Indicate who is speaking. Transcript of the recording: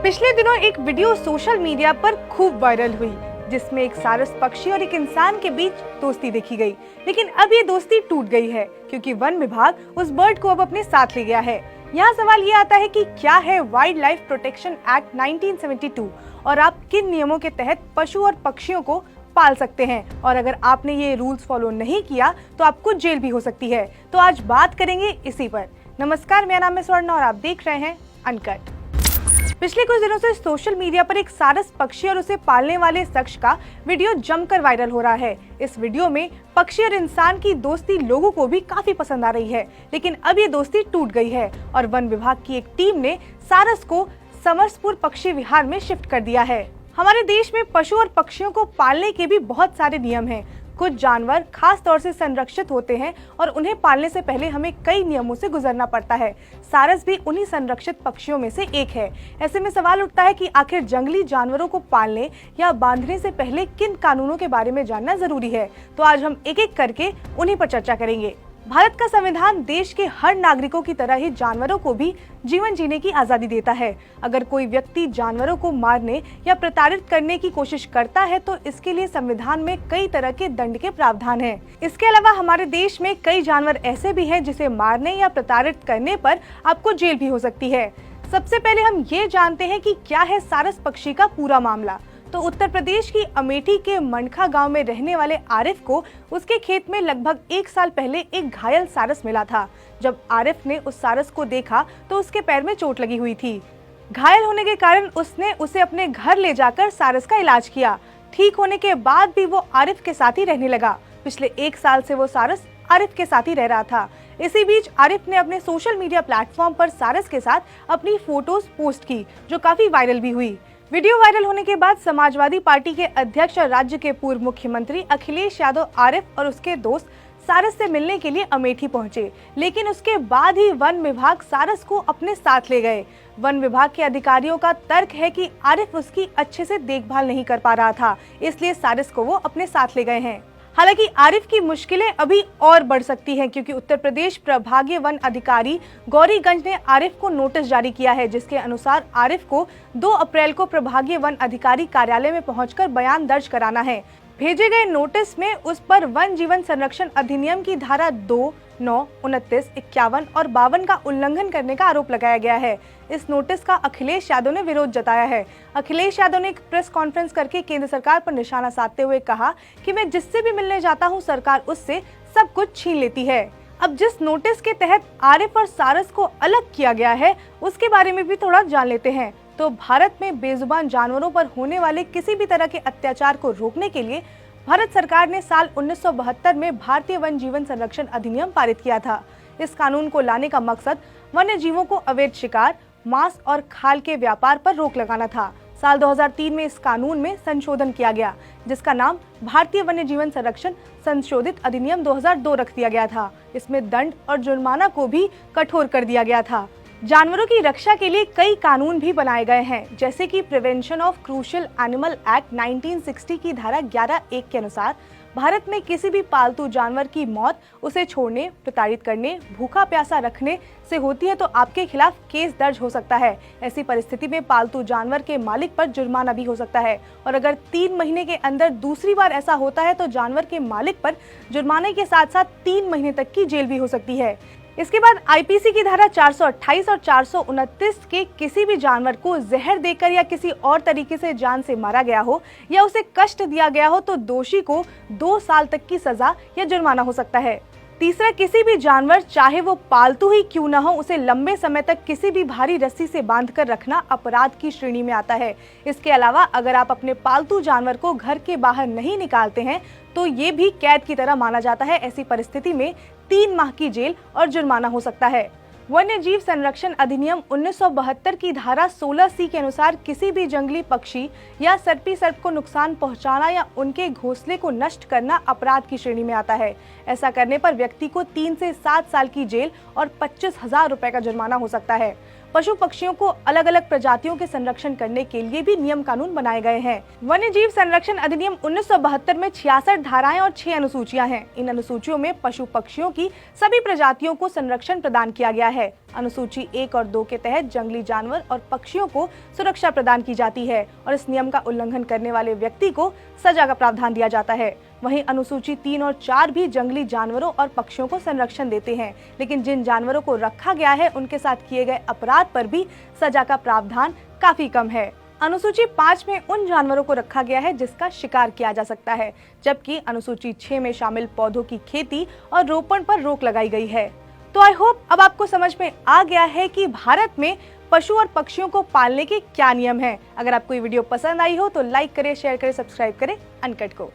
Speaker 1: पिछले दिनों एक वीडियो सोशल मीडिया पर खूब वायरल हुई जिसमें एक सारस पक्षी और एक इंसान के बीच दोस्ती देखी गई। लेकिन अब ये दोस्ती टूट गई है क्योंकि वन विभाग उस बर्ड को अब अपने साथ ले गया है। यहाँ सवाल ये आता है कि क्या है वाइल्ड लाइफ प्रोटेक्शन एक्ट 1972 और आप किन नियमों के तहत पशु और पक्षियों को पाल सकते हैं, और अगर आपने ये रूल्स फॉलो नहीं किया तो आपको जेल भी हो सकती है। तो आज बात करेंगे इसी पर। नमस्कार, मेरा नाम है स्वर्ण और आप देख रहे हैं अनकट। पिछले कुछ दिनों से सोशल मीडिया पर एक सारस पक्षी और उसे पालने वाले शख्स का वीडियो जमकर वायरल हो रहा है। इस वीडियो में पक्षी और इंसान की दोस्ती लोगों को भी काफी पसंद आ रही है, लेकिन अब ये दोस्ती टूट गई है और वन विभाग की एक टीम ने सारस को समरसपुर पक्षी विहार में शिफ्ट कर दिया है। हमारे देश में पशु और पक्षियों को पालने के भी बहुत सारे नियम हैं। कुछ जानवर खास तौर से संरक्षित होते हैं और उन्हें पालने से पहले हमें कई नियमों से गुजरना पड़ता है। सारस भी उन्हीं संरक्षित पक्षियों में से एक है। ऐसे में सवाल उठता है कि आखिर जंगली जानवरों को पालने या बांधने से पहले किन कानूनों के बारे में जानना जरूरी है। तो आज हम एक एक करके उन्हीं पर चर्चा करेंगे। भारत का संविधान देश के हर नागरिकों की तरह ही जानवरों को भी जीवन जीने की आजादी देता है। अगर कोई व्यक्ति जानवरों को मारने या प्रताड़ित करने की कोशिश करता है तो इसके लिए संविधान में कई तरह के दंड के प्रावधान हैं। इसके अलावा हमारे देश में कई जानवर ऐसे भी हैं जिसे मारने या प्रताड़ित करने पर आपको जेल भी हो सकती है। सबसे पहले हम ये जानते हैं कि क्या है सारस पक्षी का पूरा मामला। तो उत्तर प्रदेश की अमेठी के मंडखा गांव में रहने वाले आरिफ को उसके खेत में लगभग 1 साल पहले एक घायल सारस मिला था। जब आरिफ ने उस सारस को देखा तो उसके पैर में चोट लगी हुई थी। घायल होने के कारण उसने उसे अपने घर ले जाकर सारस का इलाज किया। ठीक होने के बाद भी वो आरिफ के साथ ही रहने लगा। पिछले 1 साल से वो सारस आरिफ के साथ ही रह रहा था। इसी बीच आरिफ ने अपने सोशल मीडिया प्लेटफॉर्म पर सारस के साथ अपनी फोटोज पोस्ट की, जो काफी वायरल भी हुई। वीडियो वायरल होने के बाद समाजवादी पार्टी के अध्यक्ष और राज्य के पूर्व मुख्यमंत्री अखिलेश यादव आरिफ और उसके दोस्त सारस से मिलने के लिए अमेठी पहुंचे, लेकिन उसके बाद ही वन विभाग सारस को अपने साथ ले गए। वन विभाग के अधिकारियों का तर्क है कि आरिफ उसकी अच्छे से देखभाल नहीं कर पा रहा था, इसलिए सारस को वो अपने साथ ले गए हैं। हालांकि आरिफ की मुश्किलें अभी और बढ़ सकती हैं, क्योंकि उत्तर प्रदेश प्रभागीय वन अधिकारी गौरीगंज ने आरिफ को नोटिस जारी किया है, जिसके अनुसार आरिफ को 2 अप्रैल को प्रभागीय वन अधिकारी कार्यालय में पहुंचकर बयान दर्ज कराना है। भेजे गए नोटिस में उस पर वन जीवन संरक्षण अधिनियम की धारा 2, 9, 29, 51 और 52 का उल्लंघन करने का आरोप लगाया गया है। इस नोटिस का अखिलेश यादव ने विरोध जताया है। अखिलेश यादव ने एक प्रेस कॉन्फ्रेंस करके केंद्र सरकार पर निशाना साधते हुए कहा कि मैं जिससे भी मिलने जाता हूं, सरकार उससे सब कुछ छीन लेती है। अब जिस नोटिस के तहत आरिफ और सारस को अलग किया गया है, उसके बारे में भी थोड़ा जान लेते हैं। तो भारत में बेजुबान जानवरों पर होने वाले किसी भी तरह के अत्याचार को रोकने के लिए भारत सरकार ने साल 1972 में भारतीय वन जीवन संरक्षण अधिनियम पारित किया था। इस कानून को लाने का मकसद वन्य जीवों को अवैध शिकार, मांस और खाल के व्यापार पर रोक लगाना था। साल 2003 में इस कानून में संशोधन किया गया, जिसका नाम भारतीय वन्य जीवन संरक्षण संशोधित अधिनियम 2002 रख दिया गया था। इसमें दंड और जुर्माना को भी कठोर कर दिया गया था। जानवरों की रक्षा के लिए कई कानून भी बनाए गए हैं, जैसे कि prevention of crucial animal act 1960 की धारा 11(1) के अनुसार भारत में किसी भी पालतू जानवर की मौत उसे छोड़ने, प्रताड़ित करने, भूखा प्यासा रखने से होती है तो आपके खिलाफ केस दर्ज हो सकता है। ऐसी परिस्थिति में पालतू जानवर के मालिक पर जुर्माना भी हो सकता है, और अगर 3 महीने के अंदर दूसरी बार ऐसा होता है तो जानवर के मालिक पर जुर्माने के साथ साथ 3 महीने तक की जेल भी हो सकती है। इसके बाद आईपीसी की धारा 428 और 429 के किसी भी जानवर को जहर देकर या किसी और तरीके से जान से मारा गया हो या उसे कष्ट दिया गया हो तो दोषी को 2 साल तक की सजा या जुर्माना हो सकता है। तीसरा, किसी भी जानवर चाहे वो पालतू ही क्यों न हो, उसे लंबे समय तक किसी भी भारी रस्सी से बांधकर रखना अपराध की श्रेणी में आता है। इसके अलावा अगर आप अपने पालतू जानवर को घर के बाहर नहीं निकालते हैं तो ये भी कैद की तरह माना जाता है। ऐसी परिस्थिति में 3 माह की जेल और जुर्माना हो सकता है। वन्य जीव संरक्षण अधिनियम 1972 की धारा 16C के अनुसार किसी भी जंगली पक्षी या सर्पी सर्प को नुकसान पहुंचाना या उनके घोंसले को नष्ट करना अपराध की श्रेणी में आता है। ऐसा करने पर व्यक्ति को 3 से 7 साल की जेल और 25,000 रुपए का जुर्माना हो सकता है। पशु पक्षियों को अलग अलग प्रजातियों के संरक्षण करने के लिए भी नियम कानून बनाए गए हैं। वन्य जीव संरक्षण अधिनियम 1972 में 66 धाराएं और 6 अनुसूचियां हैं। इन अनुसूचियों में पशु पक्षियों की सभी प्रजातियों को संरक्षण प्रदान किया गया है। अनुसूची 1 और 2 के तहत जंगली जानवर और पक्षियों को सुरक्षा प्रदान की जाती है और इस नियम का उल्लंघन करने वाले व्यक्ति को सजा का प्रावधान दिया जाता है। वहीं अनुसूची 3 और 4 भी जंगली जानवरों और पक्षियों को संरक्षण देते हैं, लेकिन जिन जानवरों को रखा गया है उनके साथ किए गए अपराध पर भी सजा का प्रावधान काफी कम है। अनुसूची 5 में उन जानवरों को रखा गया है जिसका शिकार किया जा सकता है, जबकि अनुसूची 6 में शामिल पौधों की खेती और रोपण पर रोक लगाई गई है। तो आई होप अब आपको समझ में आ गया है कि भारत में पशु और पक्षियों को पालने के क्या नियम हैं। अगर आपको ये वीडियो पसंद आई हो तो लाइक करें, शेयर करें, सब्सक्राइब करें अनकट को।